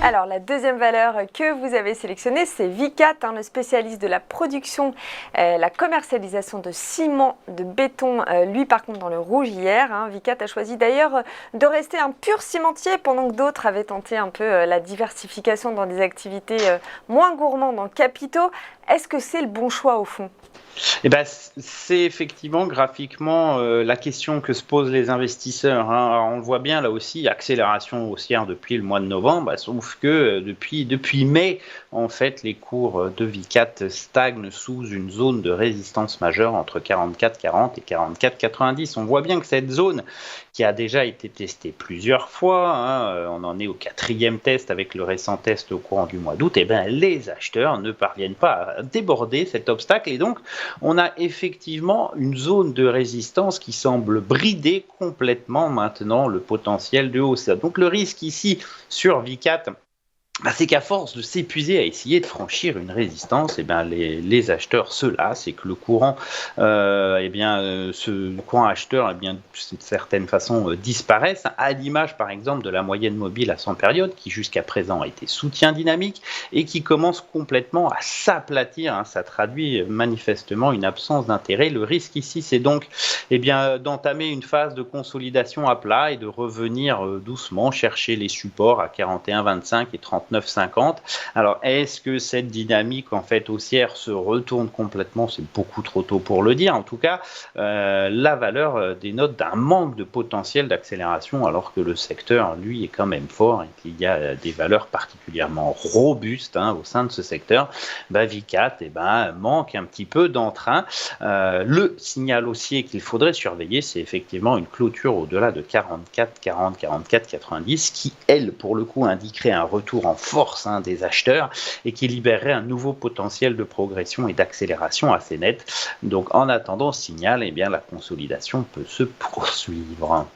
Alors, la deuxième valeur que vous avez sélectionnée, c'est Vicat, le spécialiste de la production, la commercialisation de ciment, de béton, lui par contre dans le rouge hier. Vicat a choisi d'ailleurs de rester un pur cimentier pendant que d'autres avaient tenté un peu la diversification dans des activités moins gourmandes en capitaux. Est-ce que c'est le bon choix au fond ? Eh ben, c'est effectivement graphiquement la question que se posent les investisseurs. Alors, on le voit bien là aussi, accélération haussière depuis le mois de novembre, sauf que depuis mai, en fait, les cours de Vicat stagnent sous une zone de résistance majeure entre 44,40 et 44,90. On voit bien que cette zone, qui a déjà été testée plusieurs fois, on en est au 4e test avec le récent test au courant du mois d'août, et ben, les acheteurs ne parviennent pas à déborder cet obstacle et donc on a effectivement une zone de résistance qui semble brider complètement maintenant le potentiel de hausse. Donc le risque ici sur Vicat, c'est qu'à force de s'épuiser à essayer de franchir une résistance, les acheteurs se lassent et que le courant, ce courant acheteur, d'une certaine façon, disparaisse, à l'image par exemple de la moyenne mobile à 100 périodes qui jusqu'à présent a été soutien dynamique et qui commence complètement à s'aplatir. Ça traduit manifestement une absence d'intérêt. Le risque ici, c'est donc d'entamer une phase de consolidation à plat et de revenir doucement chercher les supports à 41,25 et 39,50. Alors, est-ce que cette dynamique en fait haussière se retourne complètement ? C'est beaucoup trop tôt pour le dire. En tout cas, la valeur dénote d'un manque de potentiel d'accélération alors que le secteur, lui, est quand même fort et qu'il y a des valeurs particulièrement robustes au sein de ce secteur. Vicat manque un petit peu d'entrain. Le signal haussier qu'il faudrait surveiller, c'est effectivement une clôture au-delà de 44,40, 44,90 qui, elle, pour le coup, indiquerait un retour en force des acheteurs et qui libérerait un nouveau potentiel de progression et d'accélération assez net. Donc, en attendant ce signal, la consolidation peut se poursuivre.